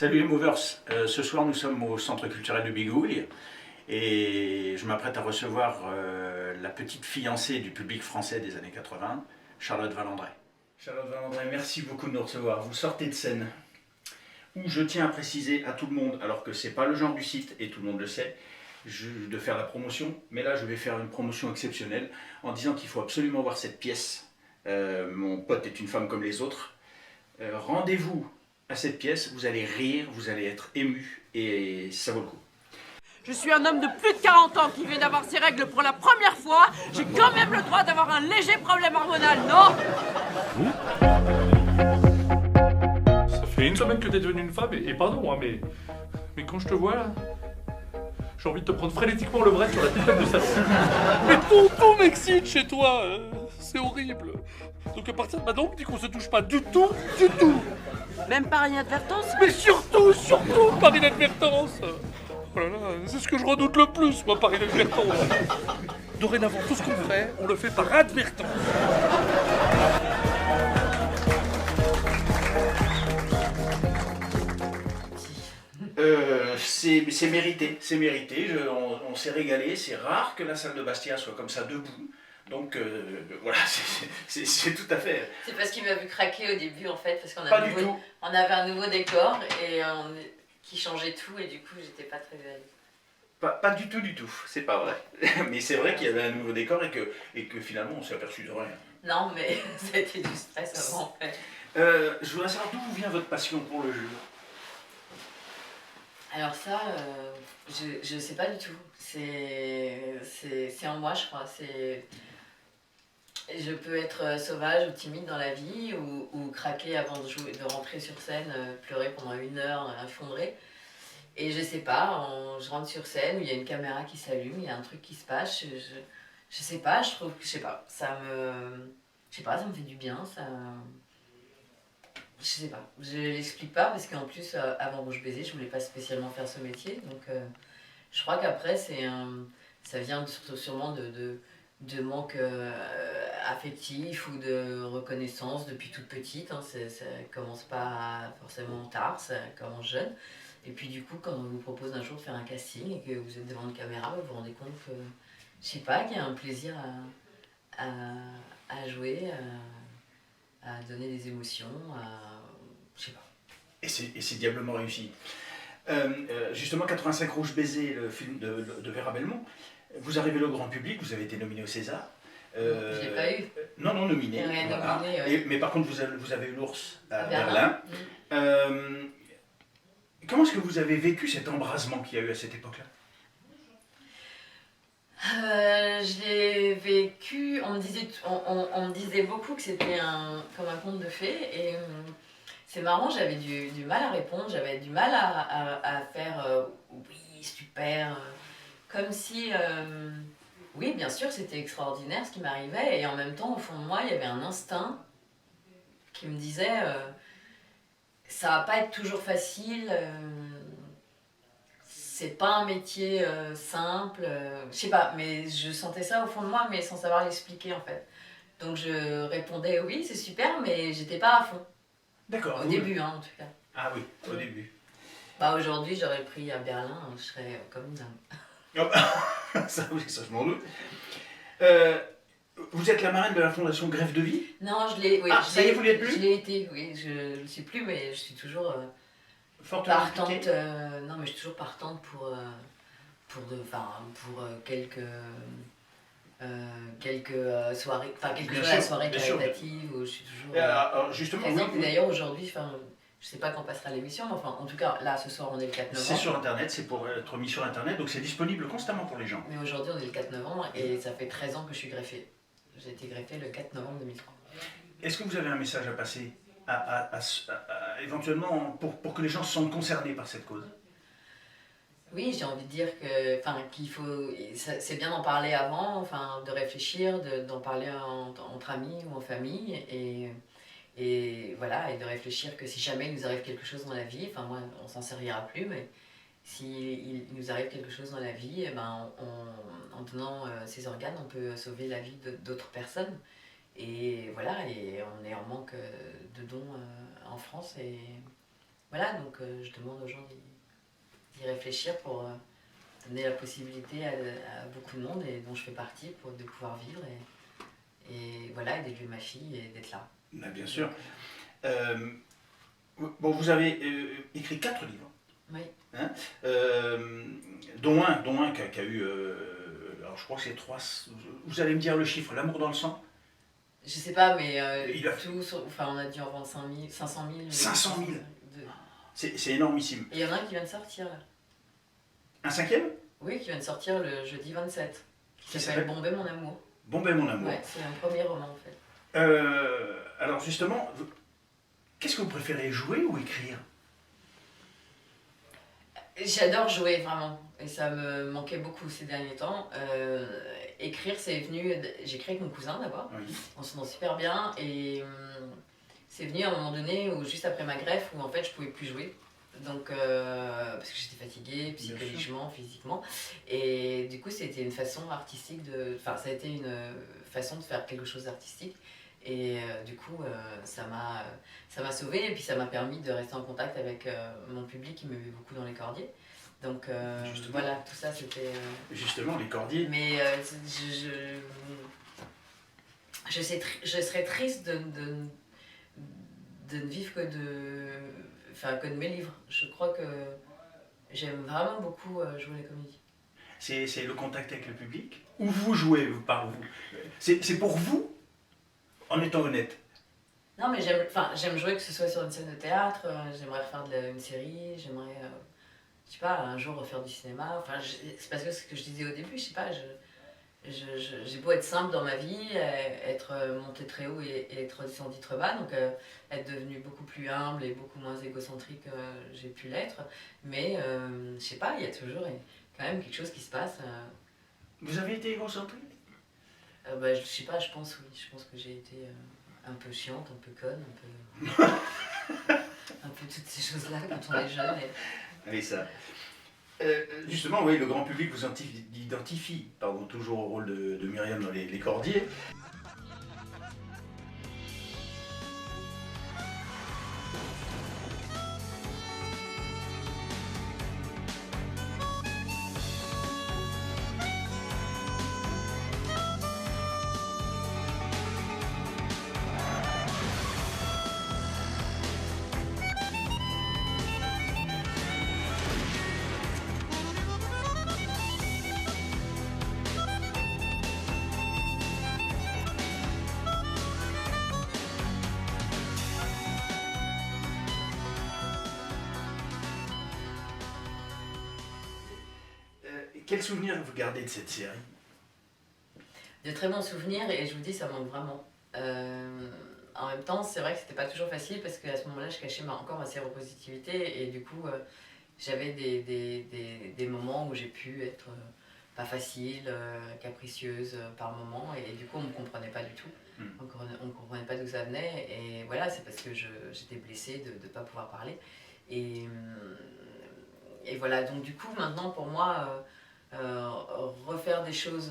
Salut les Movers. Ce soir nous sommes au centre culturel de Bigouille et je m'apprête à recevoir la petite fiancée du public français des années 80, Charlotte Valandré. Charlotte Valandré, merci beaucoup de nous recevoir. Vous sortez de scène où je tiens à préciser à tout le monde, alors que c'est pas le genre du site et tout le monde le sait, de faire la promotion, mais là je vais faire une promotion exceptionnelle en disant qu'il faut absolument voir cette pièce. Mon pote est une femme comme les autres. Rendez-vous à cette pièce, vous allez rire, vous allez être ému et ça vaut le coup. Je suis un homme de plus de 40 ans qui vient d'avoir ses règles pour la première fois. J'ai quand même le droit d'avoir un léger problème hormonal, non? Ça fait une semaine que t'es devenue une femme et pardon, hein, mais quand je te vois là, j'ai envie de te prendre frénétiquement le bras sur la tête de sa fille. Mais tout m'excite chez toi, c'est horrible. Donc à partir de maintenant, on me dit qu'on se touche pas du tout. Même par inadvertance? Mais surtout par inadvertance. Oh là là, c'est ce que je redoute le plus, moi, par inadvertance. Dorénavant, tout ce qu'on fait, on le fait par advertance. C'est mérité, on s'est régalé, c'est rare que la salle de Bastia soit comme ça debout. Donc voilà, c'est tout à fait. C'est parce qu'il m'a vu craquer au début en fait, parce qu'on on avait un nouveau décor et qui changeait tout et du coup j'étais pas très belle. Pas du tout, c'est pas vrai. Mais c'est vrai qu'il y avait un nouveau décor et que finalement on s'est aperçu de rien. Non mais c'était du stress avant en fait. Je voudrais savoir d'où vient votre passion pour le jeu. Alors ça, je sais pas du tout. C'est en moi je crois. Je peux être sauvage ou timide dans la vie ou craquer avant de rentrer sur scène, pleurer pendant 1 heure, effondrer. Et je sais pas, je rentre sur scène où il y a une caméra qui s'allume, il y a un truc qui se passe, je sais pas, je trouve que, je sais pas, ça me fait du bien, je sais pas, je l'explique pas parce qu'en plus, avant Rouge Baiser, je voulais pas spécialement faire ce métier, donc je crois qu'après, ça vient sûrement de manque affectif ou de reconnaissance depuis toute petite, hein, ça commence pas forcément tard, ça commence jeune. Et puis du coup, quand on vous propose un jour de faire un casting et que vous êtes devant une caméra, vous vous rendez compte que, je sais pas, qu'il y a un plaisir à jouer, à donner des émotions, je sais pas. Et c'est diablement réussi. Justement, 85 Rouge Baiser, le film de Vera Belmont, vous arrivez au grand public, vous avez été nominé au César. Je l'ai pas eu. Non, nominé. Ouais, Voilà. nominé, ouais. Mais par contre, vous avez eu l'ours à Berlin. Berlin. Comment est-ce que vous avez vécu cet embrasement qu'il y a eu à cette époque-là? Je l'ai vécu, on me disait beaucoup que c'était comme un conte de fées et c'est marrant, j'avais du mal à répondre, j'avais du mal à faire oui, super, comme si, oui, bien sûr, c'était extraordinaire ce qui m'arrivait et en même temps, au fond de moi, il y avait un instinct qui me disait ça va pas être toujours facile, c'est pas un métier simple, je sais pas, mais je sentais ça au fond de moi, mais sans savoir l'expliquer en fait. Donc je répondais oui, c'est super, mais j'étais pas à fond. D'accord. Au début, hein, en tout cas. Ah oui, au début. Bah aujourd'hui, j'aurais le prix à Berlin, je serais comme une dame. Ça, oui, ça je m'en doute. Vous êtes la marraine de la fondation Grève de Vie? Non, je l'ai, oui. Ah, ça y est, vous l'êtes plus? Je l'ai été, oui, je le suis plus, mais je suis toujours Fortement partante. impliquée. Non, mais je suis toujours partante pour quelques soirées, enfin quelques Bien jours à la sûr, soirée bien sûr. caritative où je suis toujours Alors, justement, présente. oui, Et d'ailleurs aujourd'hui, je sais pas quand passera l'émission, mais enfin en tout cas là ce soir on est le 4 c'est novembre. sur Internet, c'est pour être mis sur Internet, donc c'est disponible constamment pour les gens. Mais aujourd'hui on est le 4 novembre et ça fait 13 ans que je suis greffée. J'ai été greffée le 4 novembre 2003. Est-ce que vous avez un message à passer éventuellement pour que les gens se sentent concernés par cette cause? Oui, j'ai envie de dire qu'il faut, c'est bien d'en parler avant, de réfléchir, d'en parler entre amis ou en famille et voilà, et de réfléchir que si jamais il nous arrive quelque chose dans la vie, moi on s'en servira plus, mais s'il nous arrive quelque chose dans la vie, en donnant ses organes, on peut sauver la vie d'autres personnes. Et voilà, et on est en manque de dons en France voilà, donc je demande aux gens d'y réfléchir pour donner la possibilité à beaucoup de monde, et dont je fais partie, de pouvoir vivre et voilà, et d'élever ma fille et d'être là. Ben, bien sûr. Bon, vous avez écrit 4 livres. Oui. Hein, dont un qui a eu, alors je crois que c'est 3, vous allez me dire le chiffre, L'amour dans le sang. Je sais pas, mais on a dû en vendre 500 000. 500 000. C'est énormissime. Et il y en a un qui vient de sortir là. Un 5e? Oui, qui vient de sortir le jeudi 27, qui s'appelle Bombay mon amour. Bombay mon amour. Ouais, c'est un premier roman en fait. Alors justement, qu'est-ce que vous préférez, jouer ou écrire? J'adore jouer vraiment, et ça me manquait beaucoup ces derniers temps. Écrire, c'est venu, j'écris avec mon cousin d'abord, Oui. on s'entend super bien, et c'est venu à un moment donné, où juste après ma greffe, où en fait je pouvais plus jouer. Donc, parce que j'étais fatiguée, psychologiquement, physiquement. Et du coup, c'était une façon artistique ça a été une façon de faire quelque chose d'artistique. Et du coup, ça m'a sauvée, et puis ça m'a permis de rester en contact avec mon public qui m'aimait beaucoup dans les Cordiers. Donc voilà, tout ça c'était... Justement, les Cordiers. Mais je serais triste de ne vivre que de mes livres. Je crois que j'aime vraiment beaucoup jouer les comédies. C'est le contact avec le public? Ou vous jouez par vous? C'est pour vous, en étant honnête? Non, mais j'aime jouer, que ce soit sur une scène de théâtre, j'aimerais refaire une série, j'aimerais, je sais pas, un jour refaire du cinéma. Enfin, c'est parce que ce que je disais au début, je sais pas, j'ai beau être simple dans ma vie, être montée très haut et être descendue très bas, donc être devenue beaucoup plus humble et beaucoup moins égocentrique, j'ai pu l'être. Mais je sais pas, il y a toujours quand même quelque chose qui se passe. Vous avez été égocentrique? Je sais pas, je pense oui. Je pense que j'ai été un peu chiante, un peu conne, un peu toutes ces choses-là quand on est jeune. Allez, ça. Justement, oui, le grand public vous identifie, pardon, toujours au rôle de Myriam dans les Cordiers. Quel souvenir vous gardez de cette série? De très bons souvenirs, et je vous dis, ça manque vraiment. En même temps, c'est vrai que c'était pas toujours facile, parce qu'à ce moment-là, je cachais encore ma séropositivité, et du coup, j'avais des moments où j'ai pu être pas facile, capricieuse par moments, et du coup, on me comprenait pas du tout. On ne comprenait pas d'où ça venait, et voilà, c'est parce que j'étais blessée de ne pas pouvoir parler. Et voilà, donc du coup, maintenant, pour moi, refaire des choses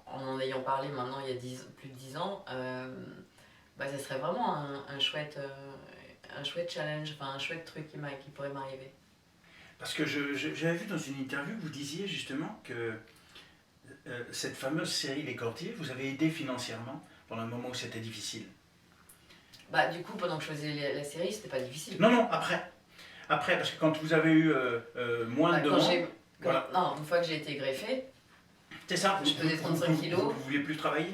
en ayant parlé maintenant il y a plus de 10 ans, ça serait vraiment un chouette challenge, enfin un chouette truc qui pourrait m'arriver. Parce que j'avais vu dans une interview que vous disiez justement que cette fameuse série Les Cordiers vous avez aidé financièrement pendant un moment où c'était difficile. Du coup, pendant que je faisais la série, c'était pas difficile. Non, après. Après, parce que quand vous avez eu moins de demandes... Voilà. Non, une fois que j'ai été greffée, c'est ça, je pesais 35 kilos. Vous ne vouliez plus travailler?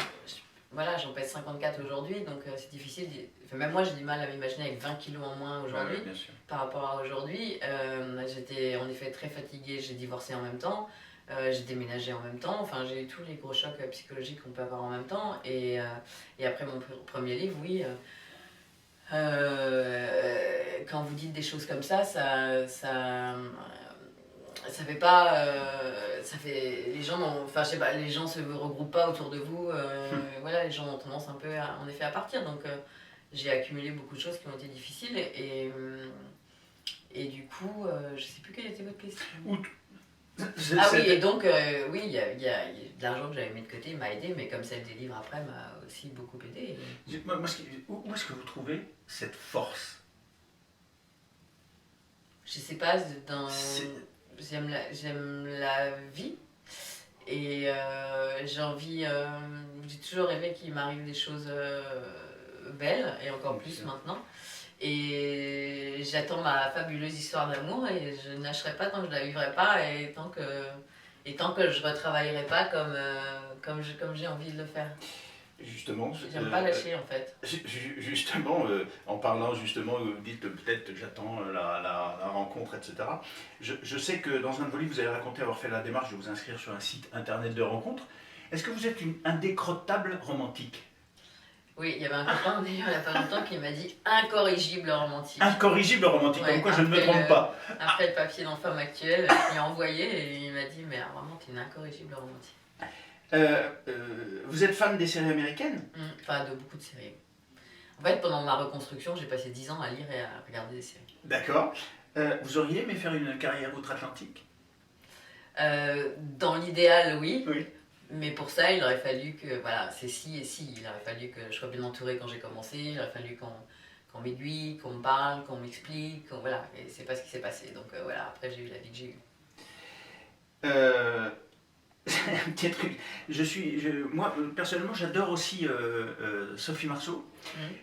Voilà, j'en pèse 54 aujourd'hui, donc c'est difficile. Même moi, j'ai du mal à m'imaginer avec 20 kilos en moins aujourd'hui, par rapport à aujourd'hui. J'étais en effet très fatiguée, j'ai divorcé en même temps, j'ai déménagé en même temps, enfin j'ai eu tous les gros chocs psychologiques qu'on peut avoir en même temps. Et après mon premier livre, oui, quand vous dites des choses comme ça fait pas, les gens, enfin je sais pas, les gens se regroupent pas autour de vous, voilà, les gens ont tendance un peu en effet à partir, donc j'ai accumulé beaucoup de choses qui ont été difficiles, et du coup, je sais plus quelle était votre question. Oui, et donc, oui, il y a de l'argent que j'avais mis de côté, il m'a aidé, mais comme celle des livres après m'a aussi beaucoup aidé. Où est-ce que vous trouvez cette force? Je sais pas, C'est- j'aime la vie et j'ai toujours rêvé qu'il m'arrive des choses belles et encore plus maintenant. Et j'attends ma fabuleuse histoire d'amour et je ne lâcherai pas tant que je la vivrai pas et tant que je retravaillerai pas comme j'ai envie de le faire. Justement, J'aime pas lâcher en fait. justement, en parlant justement, vous dites peut-être que j'attends la rencontre, etc. Je sais que dans un de vos livres, vous avez raconté avoir fait la démarche de vous inscrire sur un site internet de rencontres. Est-ce que vous êtes un décrottable romantique? Oui, il y avait un copain d'ailleurs il n'y a pas longtemps qui m'a dit incorrigible romantique. Incorrigible romantique, Ouais, comme quoi je ne me trompe pas. Après le papier dans Femme Actuelle, il m'a envoyé et il m'a dit mais vraiment t'es une incorrigible romantique. Vous êtes fan des séries américaines? Enfin de beaucoup de séries. En fait pendant ma reconstruction j'ai passé 10 ans à lire et à regarder des séries. D'accord. Vous auriez aimé faire une carrière outre-Atlantique? Dans l'idéal oui. Oui. Mais pour ça, il aurait fallu que, voilà, c'est si et si, il aurait fallu que je sois bien entourée quand j'ai commencé, il aurait fallu qu'on m'aiguille, qu'on me parle, qu'on m'explique, voilà, et c'est pas ce qui s'est passé. Donc voilà, après j'ai eu la vie que j'ai eue. Un petit truc. Moi, personnellement, j'adore aussi Sophie Marceau.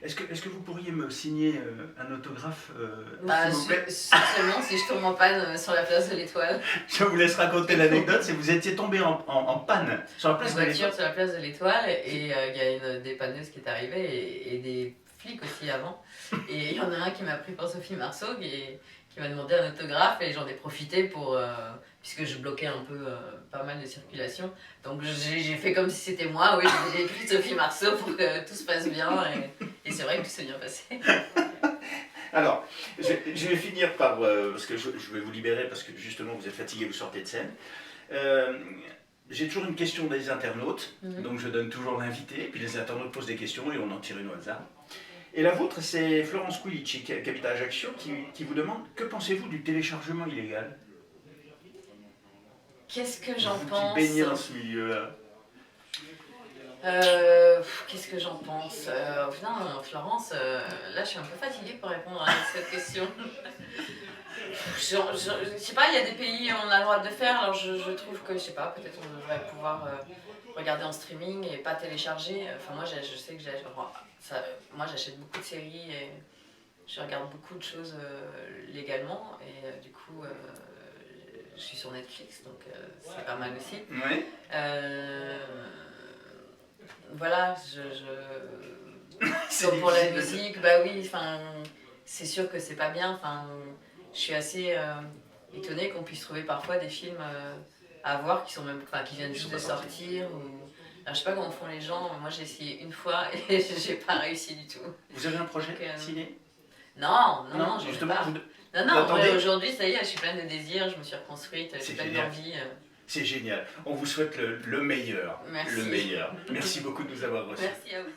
Est-ce que vous pourriez me signer un autographe, s'il vous plaît? Seulement si je tombe en panne sur la place de l'Étoile. Je vous laisse raconter l'anecdote. C'est que vous étiez tombé en panne sur la place de voiture l'Étoile. sur la place de l'Étoile et il y a une dépanneuse qui est arrivée et des flics aussi avant. Et il y en a un qui m'a pris pour Sophie Marceau qui m'a demandé un autographe et j'en ai profité pour puisque je bloquais un peu pas mal de circulation. Donc j'ai fait comme si c'était moi, oui, j'ai écrit Sophie Marceau pour que tout se passe bien et c'est vrai que tout s'est bien passé. Alors, je vais finir par parce que je vais vous libérer parce que justement vous êtes fatigué, vous sortez de scène. J'ai toujours une question des internautes, donc je donne toujours l'invité, puis les internautes posent des questions et on en tire une au hasard. Et la vôtre, c'est Florence Quilici, qui habite à Ajaccio, qui vous demande que pensez-vous du téléchargement illégal? Qu'est-ce que j'en Vous pense? qui baignez dans ce milieu-là. Qu'est-ce que j'en pense? Putain, Florence, là je suis un peu fatiguée pour répondre à cette question. Je sais pas, il y a des pays où on a le droit de le faire, alors je trouve que, je sais pas, peut-être on devrait pouvoir regarder en streaming et pas télécharger. Enfin, moi je sais que moi j'achète beaucoup de séries et je regarde beaucoup de choses légalement et du coup je suis sur Netflix donc c'est pas mal aussi. Oui. Voilà, C'est comme pour la difficile. musique, bah oui, enfin, c'est sûr que c'est pas bien. Enfin, je suis assez étonnée qu'on puisse trouver parfois des films à voir qui sont même, qui viennent juste de sortir. Alors, je sais pas comment font les gens. Moi, j'ai essayé une fois et j'ai pas réussi du tout. Vous avez un projet Donc, ciné? Non, Non, j'en ai justement. pas. Non, attendez. aujourd'hui, ça y est, je suis pleine de désirs, je me suis reconstruite, je suis C'est pleine génial. d'envie. C'est génial. On vous souhaite le meilleur. Merci. Le meilleur. Merci beaucoup de nous avoir reçus. Merci à vous.